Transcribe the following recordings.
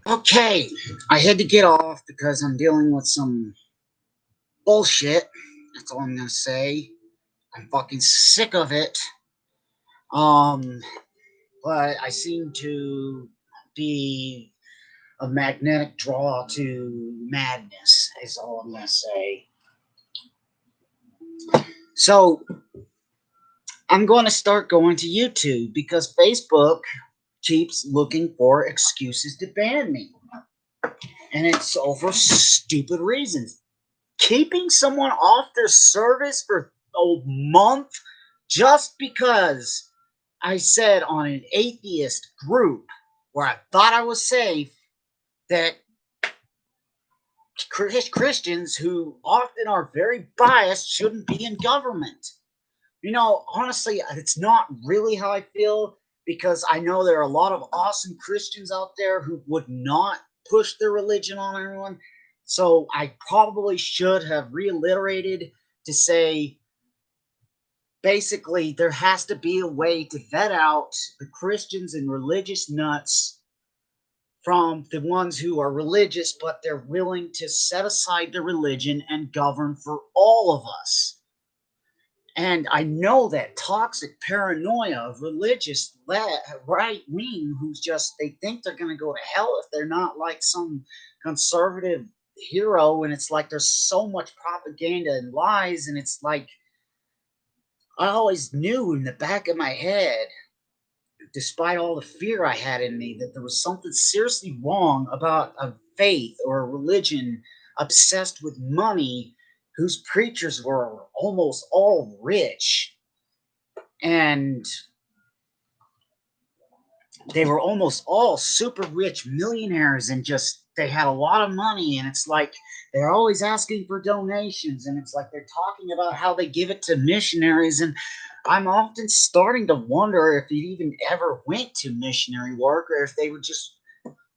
Okay, I had to get off because I'm dealing with some bullshit. That's all I'm gonna say. I'm fucking sick of it. Um, but I seem to be a magnetic draw to madness, is all I'm gonna say. So I'm going to start going to YouTube because Facebook keeps looking for excuses to ban me. And it's over stupid reasons. Keeping someone off their service for a month just because I said on an atheist group where I thought I was safe that Christians who often are very biased shouldn't be in government. Honestly, it's not really how I feel because I know there are a lot of awesome Christians out there who would not push their religion on everyone. So I probably should have reiterated to say basically there has to be a way to vet out the Christians and religious nuts from the ones who are religious, but they're willing to set aside their religion and govern for all of us. And I know that toxic paranoia of religious right wing who's just, they think they're going to go to hell if they're not like some conservative hero. And it's like there's so much propaganda and lies. And it's like, I always knew in the back of my head, despite all the fear I had in me, that there was something seriously wrong about a faith or a religion obsessed with money whose preachers were almost all rich. And they were almost all super rich millionaires and just they had a lot of money, and it's like they're always asking for donations, and it's like they're talking about how they give it to missionaries. And I'm often starting to wonder if it even ever went to missionary work or if they were just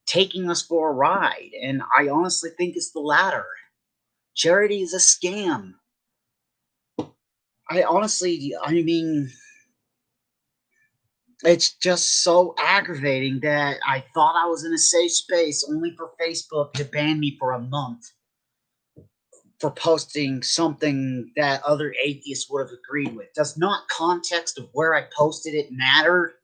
taking us for a ride. And I honestly think it's the latter. Charity is a scam. I mean, it's just so aggravating that I thought I was in a safe space only for Facebook to ban me for a month for posting something that other atheists would have agreed with. Does not context of where I posted it matter?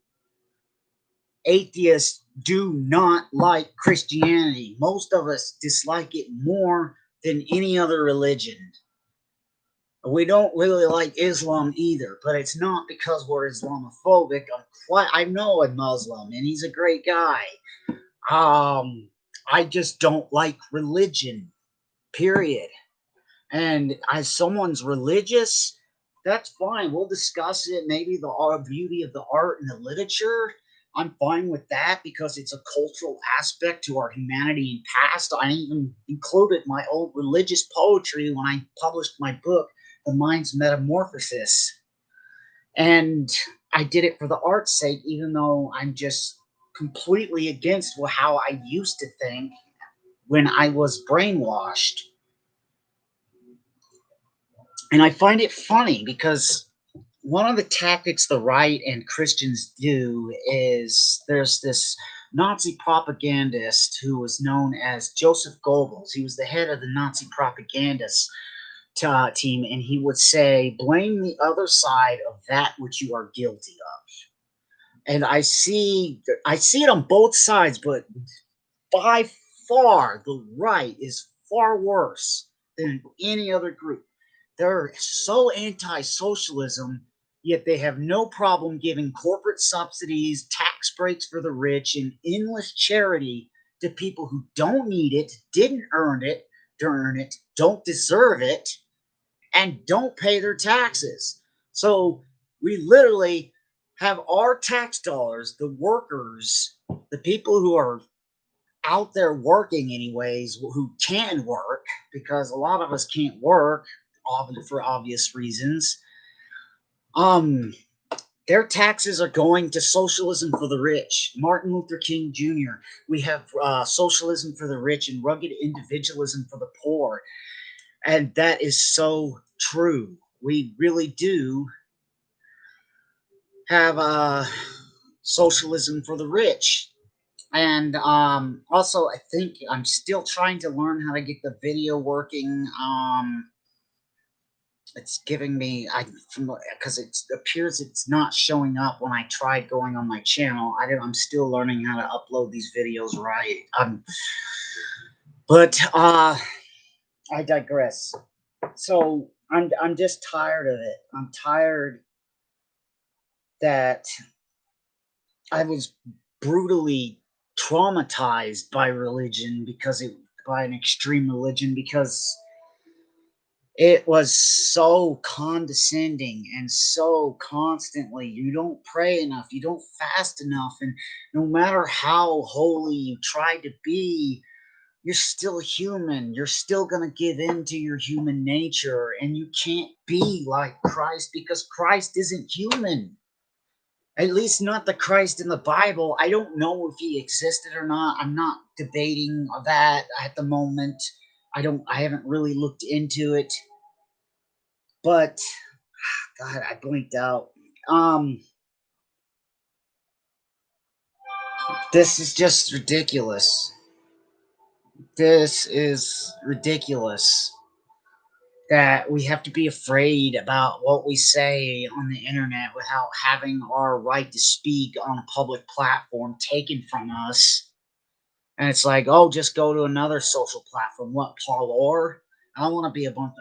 Atheists do not like Christianity. Most of us dislike it more than any other religion. We don't really like Islam either, but it's not because we're Islamophobic. I know a Muslim, and he's a great guy. I just don't like religion, period. And as someone's religious, that's fine. We'll discuss it. Maybe the beauty of the art and the literature. I'm fine with that because it's a cultural aspect to our humanity and past. I even included my old religious poetry when I published my book, The Mind's Metamorphosis. And I did it for the art's sake, even though I'm just completely against how I used to think when I was brainwashed. And I find it funny because one of the tactics the right and Christians do is there's this Nazi propagandist who was known as Joseph Goebbels. He was the head of the Nazi propagandist team, and he would say, blame the other side of that which you are guilty of. And I see it on both sides, but by far the right is far worse than any other group. They're so anti-socialism, yet they have no problem giving corporate subsidies, tax breaks for the rich, and endless charity to people who don't need it, didn't earn it, don't deserve it, and don't pay their taxes. So we literally have our tax dollars, the workers, the people who are out there working anyways, who can work, because a lot of us can't work for obvious reasons. Um, their taxes are going to socialism for the rich. Martin Luther King Jr. We have socialism for the rich and rugged individualism for the poor, and that is so true. We really do have socialism for the rich. And also, I think I'm still trying to learn how to get the video working. It's giving me I from because it appears it's not showing up when I tried going on my channel. I'm still learning how to upload these videos right. But I digress. So I'm just tired of it. I'm tired that I was brutally traumatized by religion because it by an extreme religion because it was so condescending and so constantly. You don't pray enough, you don't fast enough, and no matter how holy you try to be, you're still human. You're still going to give in to your human nature, and you can't be like Christ because Christ isn't human. At least not the Christ in the Bible. I don't know if he existed or not. I'm not debating that at the moment. I haven't really looked into it. But God, I blinked out. Um this is just ridiculous. This is ridiculous that we have to be afraid about what we say on the internet without having our right to speak on a public platform taken from us. And it's like, oh, just go to another social platform. What, Parlor? I don't want to be among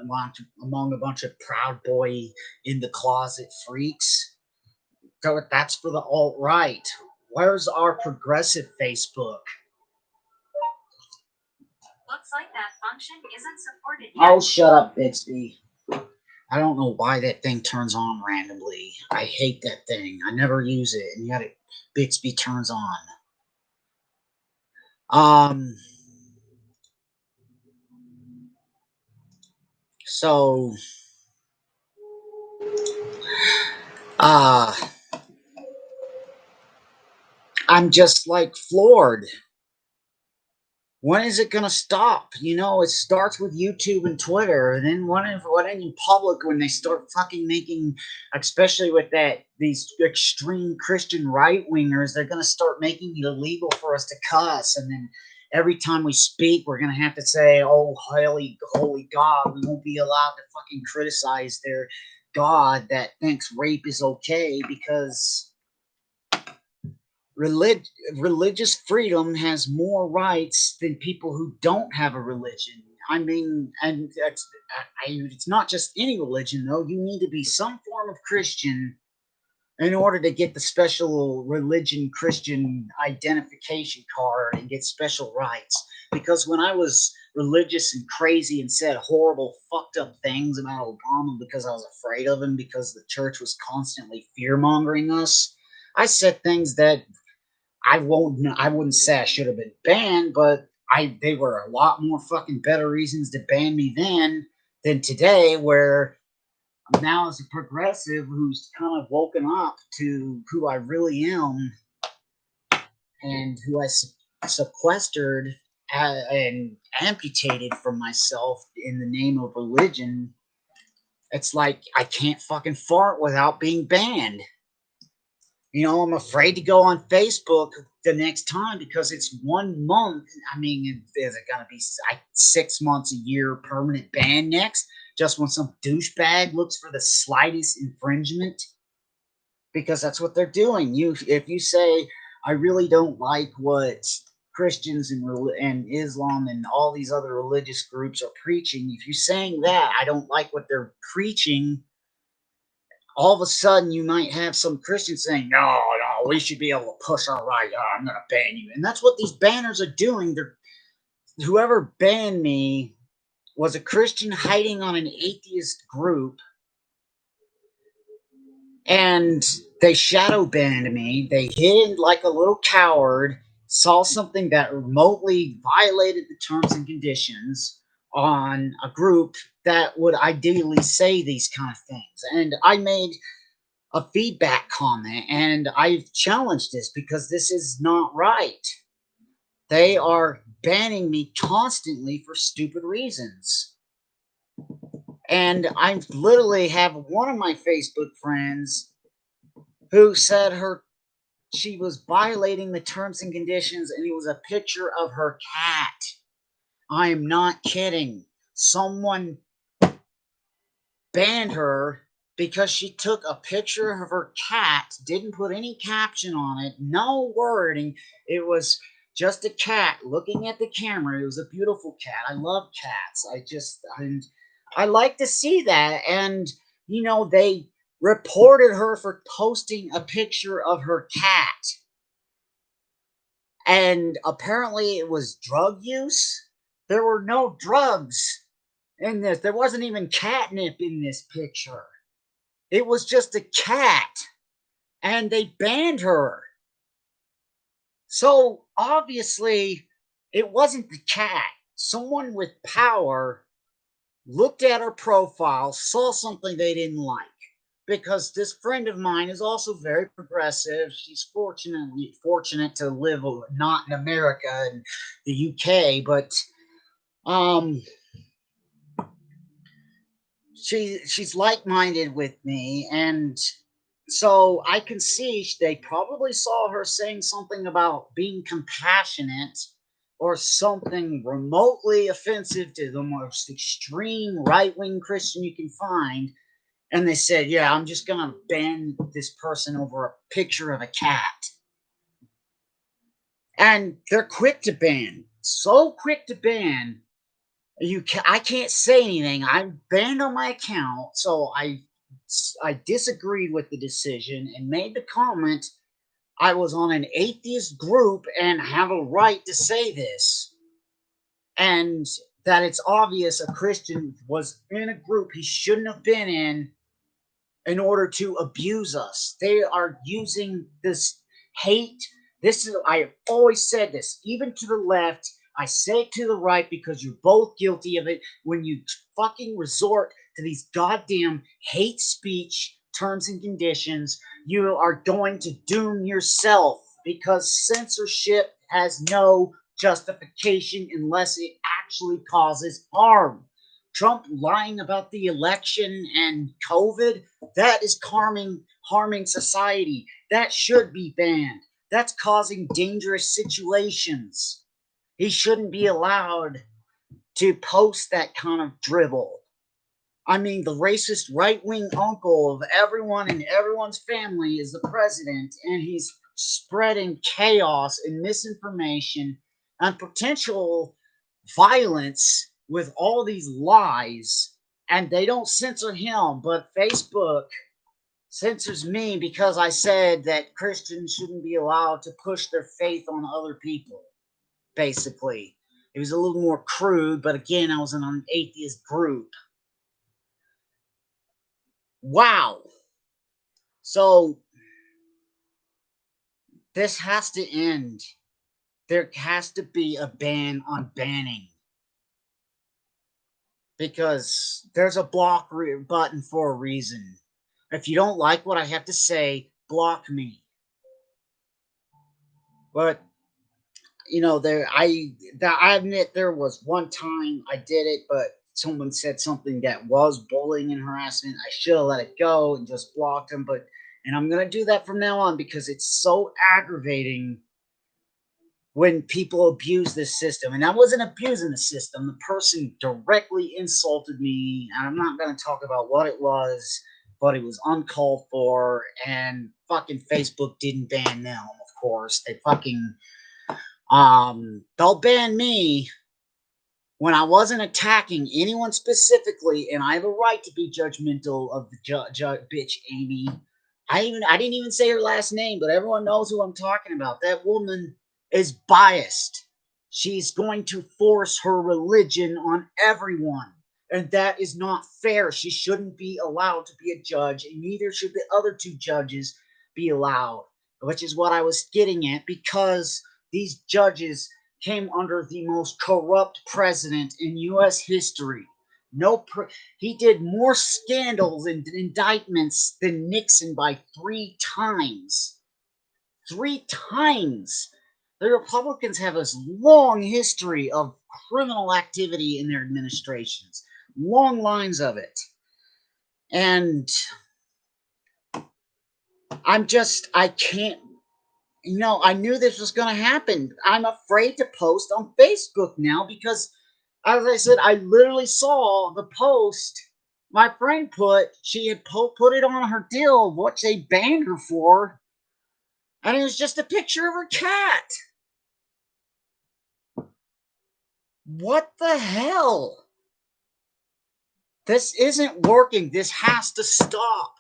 a bunch of proud boy in the closet freaks. So that's for the alt right. Where's our progressive Facebook? Looks like that function isn't supported yet. Oh, shut up, Bixby. I don't know why that thing turns on randomly. I hate that thing. I never use it, and yet Bixby turns on. Um. So, uh, I'm just like floored. When is it gonna stop? It starts with YouTube and Twitter, and then when in public when they start fucking making, especially with these extreme Christian right wingers, they're gonna start making it illegal for us to cuss, and then every time we speak, we're gonna have to say, "Oh, holy God!" We won't be allowed to fucking criticize their God that thinks rape is okay because relig- religious freedom has more rights than people who don't have a religion. I mean, and it's not just any religion, though. You need to be some form of Christian in order to get the special religion Christian identification card and get special rights. Because when I was religious and crazy and said horrible, fucked up things about Obama because I was afraid of him because the church was constantly fear mongering us, I said things that I wouldn't say I should have been banned, but they were a lot more fucking better reasons to ban me then than today, where now as a progressive who's kind of woken up to who I really am and who I sequestered and amputated from myself in the name of religion. It's like I can't fucking fart without being banned. I'm afraid to go on Facebook the next time because it's 1 month. I mean, is it going to be like 6 months, a year permanent ban next? Just when some douchebag looks for the slightest infringement? Because that's what they're doing. If you say, I really don't like what Christians and Islam and all these other religious groups are preaching, if you're saying that, I don't like what they're preaching, all of a sudden you might have some Christians saying, no, we should be able to push our right. Oh, I'm going to ban you. And that's what these banners are doing. Whoever banned me was a Christian hiding on an atheist group, and they shadow banned me. They hid like a little coward, saw something that remotely violated the terms and conditions on a group that would ideally say these kind of things. And I made a feedback comment, and I've challenged this because this is not right. They are banning me constantly for stupid reasons. And I literally have one of my Facebook friends who said her she was violating the terms and conditions, and it was a picture of her cat. I am not kidding. Someone banned her because she took a picture of her cat, didn't put any caption on it, no wording. It was just a cat looking at the camera. It was a beautiful cat. I love cats. I like to see that. And they reported her for posting a picture of her cat. And apparently it was drug use. There were no drugs in this. There wasn't even catnip in this picture. It was just a cat, and they banned her. So obviously, it wasn't the cat. Someone with power looked at her profile, saw something they didn't like. Because this friend of mine is also very progressive. She's fortunate to live not in America and the UK, but um, she's like-minded with me, and so I can see they probably saw her saying something about being compassionate or something remotely offensive to the most extreme right-wing Christian you can find, and they said, yeah, I'm just gonna ban this person over a picture of a cat. And they're quick to ban, so quick to ban. I can't say anything. I'm banned on my account, so I disagreed with the decision and made the comment I was on an atheist group and have a right to say this, and that it's obvious a Christian was in a group he shouldn't have been in order to abuse us. They are using this hate. This is, I have always said this, even to the left. I say it to the right because you're both guilty of it when you fucking resort to these goddamn hate speech terms and conditions. You are going to doom yourself because censorship has no justification unless it actually causes harm. Trump lying about the election and COVID, that is harming society. That should be banned. That's causing dangerous situations. He shouldn't be allowed to post that kind of dribble. I mean, the racist right wing uncle of everyone in everyone's family is the president, and he's spreading chaos and misinformation and potential violence with all these lies. And they don't censor him, but Facebook censors me because I said that Christians shouldn't be allowed to push their faith on other people, basically. It was a little more crude, but again, I was in an atheist group. Wow. So this has to end. There has to be a ban on banning because there's a block button for a reason. If you don't like what I have to say, block me. But I admit there was one time I did it, but someone said something that was bullying and harassment. I should have let it go and just blocked them. And I'm gonna do that from now on because it's so aggravating when people abuse this system. And I wasn't abusing the system. The person directly insulted me, and I'm not going to talk about what it was, but it was uncalled for. And fucking Facebook didn't ban them, of course. They fucking they'll ban me when I wasn't attacking anyone specifically, and I have a right to be judgmental of the bitch Amy. I didn't even say her last name, but everyone knows who I'm talking about. That woman is biased. She's going to force her religion on everyone, and that is not fair. She shouldn't be allowed to be a judge, and neither should the other two judges be allowed, which is what I was getting at because these judges came under the most corrupt president in U.S. history. He did more scandals and indictments than Nixon by 3 times. 3 times. The Republicans have this long history of criminal activity in their administrations, long lines of it. And I can't I knew this was going to happen. I'm afraid to post on Facebook now because, as I said, I literally saw the post my friend put. She had put it on her deal, what they banned her for, and it was just a picture of her cat. What the hell? This isn't working. This has to stop.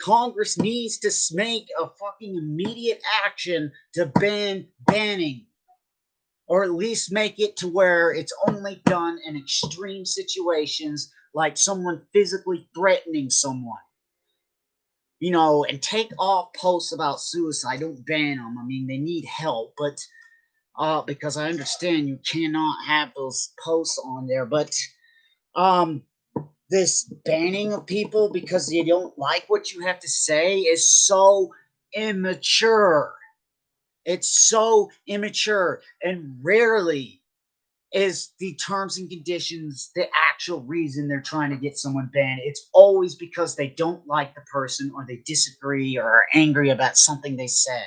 Congress needs to make a fucking immediate action to ban banning, or at least make it to where it's only done in extreme situations, like someone physically threatening someone. And take off posts about suicide. Don't ban them. I mean, they need help, but because I understand you cannot have those posts on there, but um, this banning of people because they don't like what you have to say is so immature. It's so immature, and rarely is the terms and conditions the actual reason they're trying to get someone banned. It's always because they don't like the person or they disagree or are angry about something they said.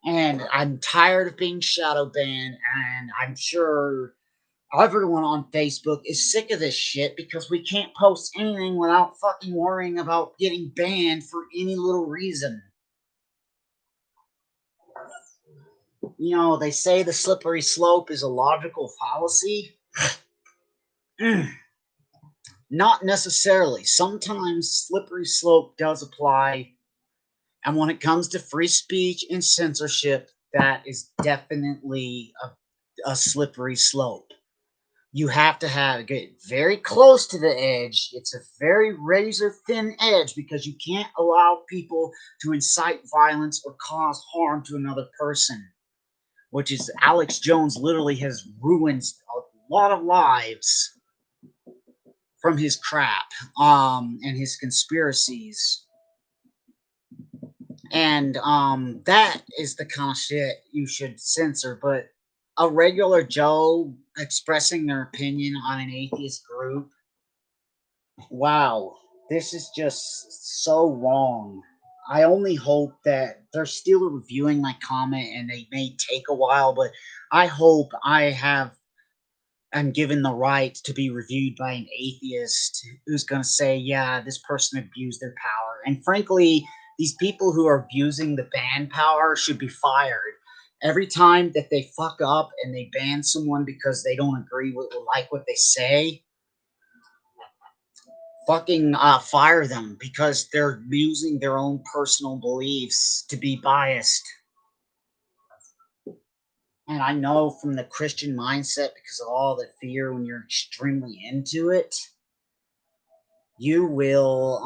And I'm tired of being shadow banned, and I'm sure everyone on Facebook is sick of this shit because we can't post anything without fucking worrying about getting banned for any little reason. They say the slippery slope is a logical fallacy. Not necessarily. Sometimes slippery slope does apply. And when it comes to free speech and censorship, that is definitely a slippery slope. You have to get very close to the edge. It's a very razor thin edge because you can't allow people to incite violence or cause harm to another person, which is Alex Jones literally has ruined a lot of lives from his crap and his conspiracies. And that is the kind of shit you should censor. But a regular Joe expressing their opinion on an atheist group, wow, this is just so wrong. I only hope that they're still reviewing my comment and they may take a while, but I hope I'm given the right to be reviewed by an atheist who's going to say, yeah, this person abused their power. And frankly, these people who are abusing the ban power should be fired. Every time that they fuck up and they ban someone because they don't agree with like what they say, fucking fire them because they're using their own personal beliefs to be biased. And I know from the Christian mindset, because of all the fear when you're extremely into it, you will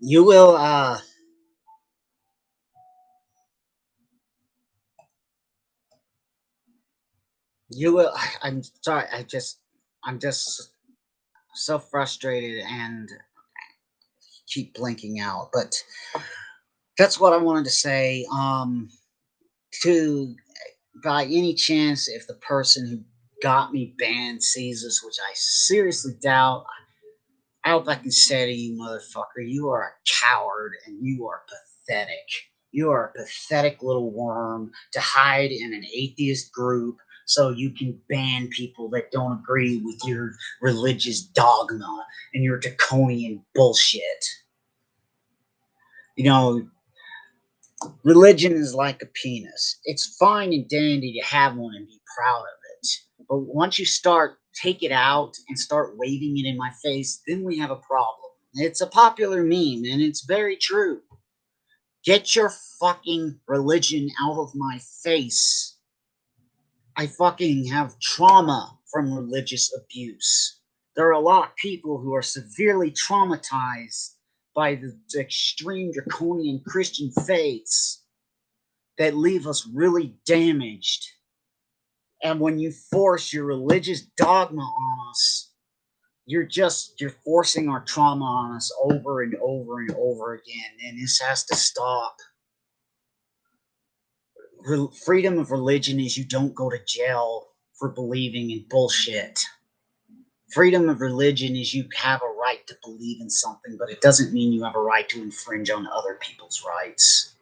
you will you will I'm sorry, I'm just so frustrated and keep blinking out. But that's what I wanted to say. To By any chance, if the person who got me banned sees this, which I seriously doubt, I hope I can say to you, motherfucker, you are a coward and you are pathetic. You are a pathetic little worm to hide in an atheist group so you can ban people that don't agree with your religious dogma and your draconian bullshit. You know, religion is like a penis. It's fine and dandy to have one and be proud of it. But once you take it out and start waving it in my face, then we have a problem. It's a popular meme and it's very true. Get your fucking religion out of my face. I fucking have trauma from religious abuse. There are a lot of people who are severely traumatized by the extreme draconian Christian faiths that leave us really damaged. And when you force your religious dogma on us, you're forcing our trauma on us over and over and over again. And this has to stop. Freedom of religion is you don't go to jail for believing in bullshit. Freedom of religion is you have a right to believe in something, but it doesn't mean you have a right to infringe on other people's rights.